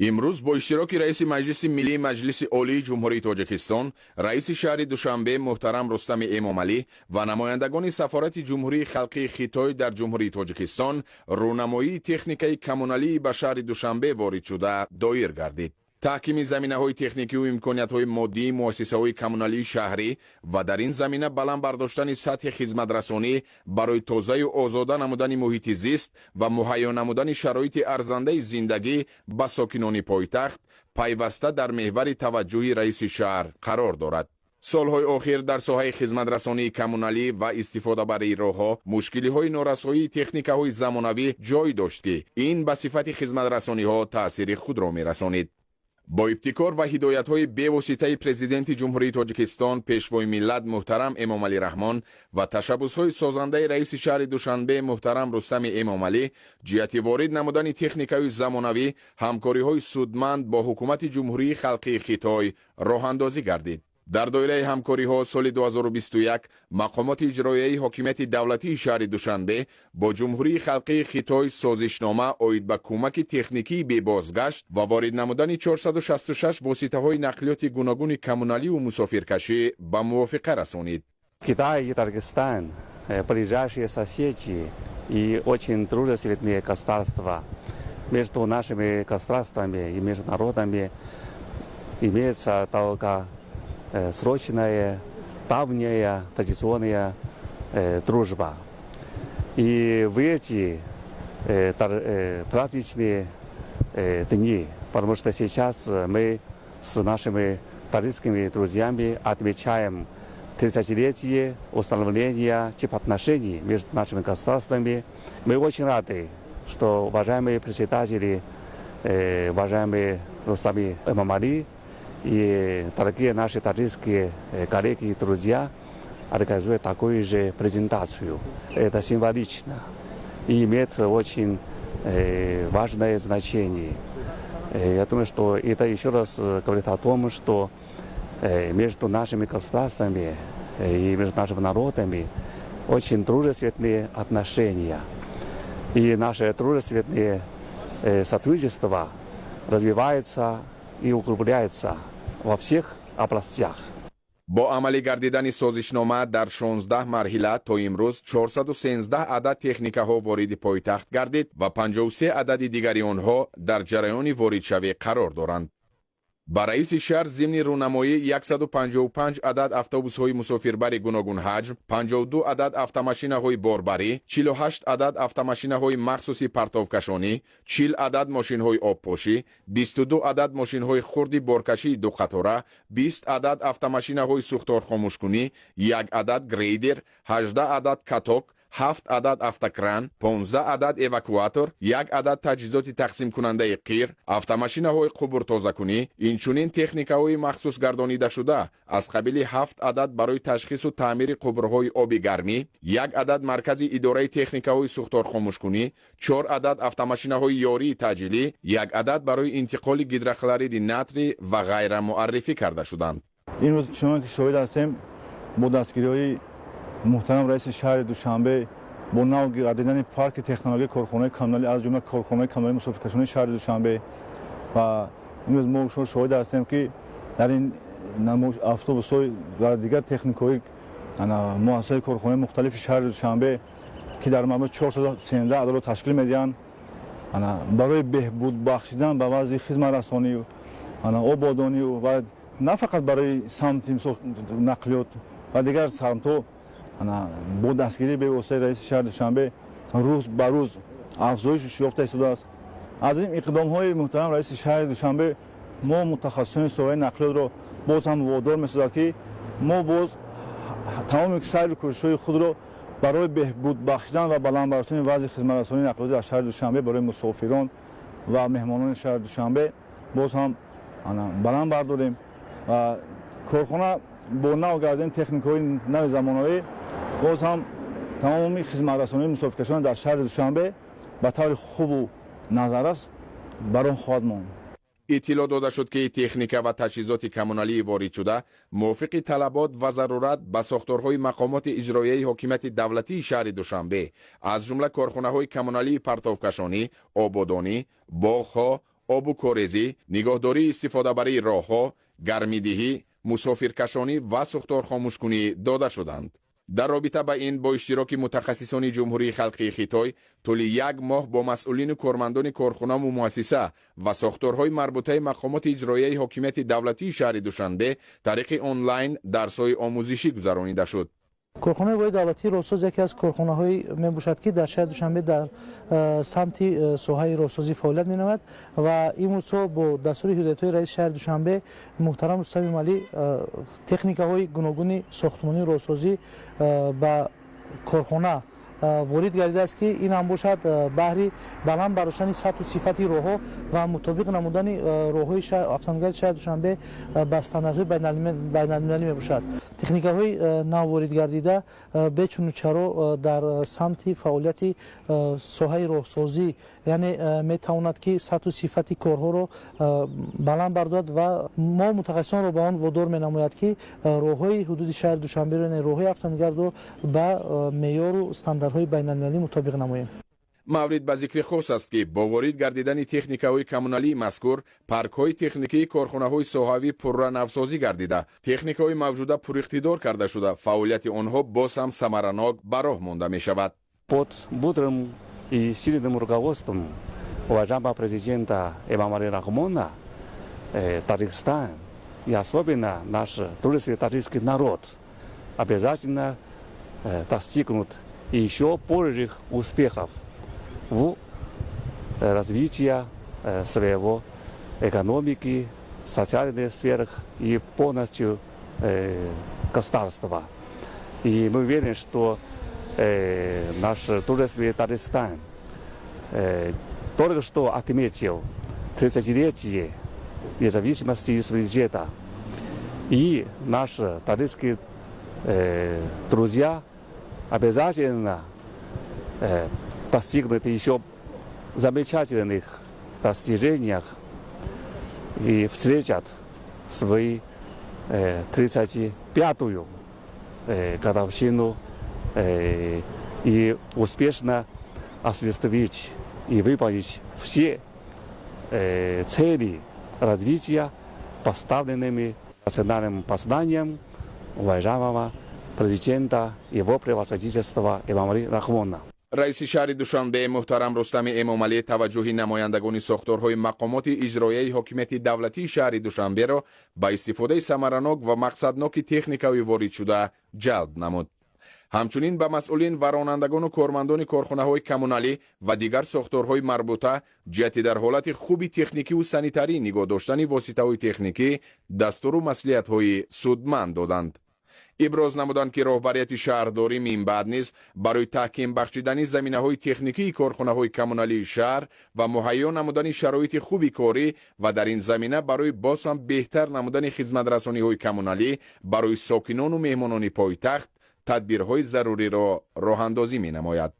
امروز با اشتراک رئیس مجلس ملی مجلس عالی جمهوری تاجیکستان، رئیس شهر دوشنبه محترم رستم امامعلی و نمایندگان سفارت جمهوری خلقی خیتای در جمهوری تاجیکستان، رونمایی تکنیکای کمونالی به شهر دوشنبه وارد شده دایر گردید. تحکیم زمینه‌های تکنیکی و امکانیت‌های مادی مؤسسه‌های کمونالی شهری و در این زمینه بلند برداشتن سطح خدمت‌رسانی برای توسعه و آزاده نمودن محیط زیست و مهیا نمودن شرایط ارزنده زندگی به ساکنان پایتخت پیوسته در محور توجه رئیس شهر قرار دارد. سالهای اخیر در ساحه خدمت‌رسانی کمونالی و استفاده برای راه‌ها مشکل‌های نارسایی تکنیک‌های زمانوی جای داشت که این به صفت خدمت‌رسانی‌ها تأثیر خود را می‌رسانید. با ابتکار و هدایت‌های بی‌واسطه پرزیدنت جمهوری تاجیکستان پیشوای ملت محترم امامعلی رحمان و تشبس‌های سازنده رئیس شهر دوشنبه محترم رستم امامعلی، جهت وارد نمودن تکنیک‌های زمانوی، همکاری‌های سودمند با حکومت جمهوری خلقی خیتای راه‌اندازی گردید. در دایره همکاری‌ها سال 2021 مقامات اجرایی حاکمیت دولتی شهر دوشنبه با جمهوری خلقی خیتای سازشنامه آید به کمک تکنیکی به بازگشت و وارد نمودن 466 واسطه‌های نقلیات گوناگون کمونالی و مسافرکشی به موافقه رسانید. Китай и Таджикистан, ближайшие соседи и очень дружественные государства. Между нашими государствами и между народами имеется долгосрочная, давняя, традиционная дружба. И в эти праздничные дни, потому что сейчас мы с нашими таджикскими друзьями отмечаем 30-летие установления отношений между нашими государствами. Мы очень рады, что уважаемые председатели, уважаемые Рустам Эмомали и дорогие наши таджикские коллеги и друзья организуют такую же презентацию. Это символично и имеет очень важное значение. Я думаю, что это еще раз говорит о том, что между нашими государствами и между нашими народами очень дружественные отношения. И наше дружественное сотрудничество развивается и углубляется во всех областях. با عملی گردیدن سازشنامه در 16 مرحله تا امروز 413 عدد تکنیک‌ها وارد پایتخت گردید و 53 عدد دیگری آنها در جریان وارد شوی قرار دارند. با رئیس شهر ضمن رونمایی 155 عدد اتوبوس‌های مسافربر گوناگون حجم، 52 عدد اتوماشین‌های باربری، 48 عدد اتوماشین‌های مخصوصی پرتابکشانی، 40 عدد ماشین‌های آبپاشی، 22 عدد ماشین‌های خردی بارکشی دو قطاره، 20 عدد اتوماشین‌های سوختار خاموشکنی، 1 عدد گریدر، 18 عدد کاتوک، 7 عدد автокран، 15 عدد евакуатор، 1 عدد تجهیزات تقسیم کننده قیر، автомашинаҳои қубуртозакунӣ، инчунин техникаҳои махсус гардонида шуда аз қабили 7 عدد барои ташхису таъмири қубурҳои оби гармӣ، 1 عدد маркази идораи техникаҳои сӯхторхомӯшкунӣ, 4 عدد автомашинаҳои ёрии таъҷилӣ, 1 عدد барои интиқоли гидрохлориди натрий ва ғайра муаррифӣ карда шуданд. имрӯз чунон ки шоҳид ҳастем бо дастгириҳои محترم رئیس شهر دوشنبه با نو گردیدن پارک تکنولوژی کارخانه کانالی از جمله کارخانه کانالی مسافرکشانی شهر دوشنبه و امروز ما شاهد هستیم که در این اتوبوس‌های و دیگر تکنیک‌های مؤسسه کارخانه مختلف شهر دوشنبه که در مجموع 413 عدد تشکیل میدهند برای بهبود بخشیدن به وضع خدمت رسانی و آبادانی و نه فقط برای سمت نقلیات و دیگر سمت‌ها با دستگیری به واسطه رئیس شهر دوشنبه روز به روز افزایش یافته شده است. از این اقدام‌های محترم رئیس شهر دوشنبه ما متخصصان ساحه نقلیات را باز هم وادار می‌سازد که ما باز تمام سعی و کوشش‌های خود را برای بهبود بخشیدن و بلند برداشتن وضع خدمت‌رسانی نقلیات در شهر دوشنبه برای مسافران و مهمانان شهر دوشنبه باز هم بلند برداریم و کارخانه با نو گردیدن تکنیک‌های نو زمانه‌ای باز هم تمامی خدمت‌رسانی مسافرکشان در شهر دوشنبه به طور خوب و نظررس برآن خواهد ماند. اطلاع داده شد که تکنیک و تجهیزات کمونالی وارد شده موافق طلبات و ضرورت به ساختارهای مقامات اجرایی حاکمیت دولتی شهر دوشنبه از جمله کارخانه‌های کمونالی پرتابکشانی، آبادانی، باغ‌ها، обу корезӣ, нигоҳдории истифода барои роҳҳо, гармидиҳӣ, мусофиркашонӣ ва сӯхторхомӯшкунӣ дода шуданд. дар робита ба ин бо иштироки мутахассисони ҷумҳурии халқии Хитой тӯли 1 моҳ бо масъулину кормандони корхонаву муассиса ва сохторҳои марбутаи мақомоти иҷроияи ҳокимияти давлатии шаҳри Душанбе тариқи онлайн дарсҳои омӯзишӣ гузаронида шуд. корхонаи воҳиди давлатии роҳсоз яке аз корхонаҳое мебошад ки дар шаҳри Душанбе дар самти соҳаи роҳсозӣ фаъолият менамояд ва имрӯзҳо бо дастури ҳидоятҳои раиси шаҳри Душанбе муҳтарам Рустами Эмомалӣ техникаҳои гуногуни сохтмонии роҳсозӣ ба корхона ворид гардидааст ки ин ҳам бошад баҳри баланд бардоштани сатҳу сифати роҳҳо ва мутобиқ намудани роҳҳои автомобилгари шаҳри Душанбе ба стандартҳои байналмилалӣ мебошад. техникаҳои нав ворид гардида бечуну чаро дар самти фаъолияти соҳаи роҳсозӣ яъне метавонад ки сатҳу сифати корҳоро баланд бардорад ва мо мутахассисонро ба он водор менамояд ки роҳҳои ҳудуди шаҳри Душанберо яъне роҳҳои автомобилгарро ба меъёру стандартҳои байналмилалӣ мутобиқ намоем. маврид ба зикри хос аст ки бо ворид гардидани техникаҳои коммуналии мазкур паркҳои техникии корхонаҳои соҳавӣ пурранавсозӣ гардида техникаҳои мавҷуда пуриқтидор карда шуда фаъолияти онҳо боз ҳам самаранок ба роҳ монда мешавад. Под мудрым и сильным руководством уважаемого президента Эмомали Рахмона Таджикистан и особенно наш турецкий таджикский народ обязательно достигнут еще больших успехов в развитии своего экономики, социальных сферах и полностью государства. И мы уверены, что наш турецкий Таджикистан только что отметил 30-летие независимости и суверенитета. И наши таджикские друзья обязательно достигнут еще замечательных достижениях и встретят свою 35-ю годовщину и успешно осуществить и выполнить все цели развития, поставленными национальным посланием уважаемого президента его превосходительства Эмомали Рахмона. раиси шаҳри Душанбе муҳтарам Рустами Эмомалӣ таваҷҷӯҳи намояндагони сохторҳои мақомоти иҷроияи ҳокимияти давлатии шаҳри Душанберо ба истифодаи самаранок ва мақсадноки техникаҳои воридшуда ҷалб намуд. ҳамчунин ба масъулин ва ронандагону кормандони корхонаҳои коммуналӣ ва дигар сохторҳои марбута ҷиҳати дар ҳолати хуби техникиву санитарӣ нигоҳ доштани воситаҳои техникӣ дастуру маслиҳатҳои судманд доданд. иброз намуданд ки роҳбарияти шаҳрдорӣ минбаъд низ барои таҳким бахшидани заминаҳои техникии корхонаҳои коммуналии шаҳр ва муҳайё намудани шароити хуби корӣ ва дар ин замина барои боз ҳам беҳтар намудани хизматрасониҳои коммуналӣ барои сокинону меҳмонони пойтахт тадбирҳои заруриро роҳандозӣ менамояд.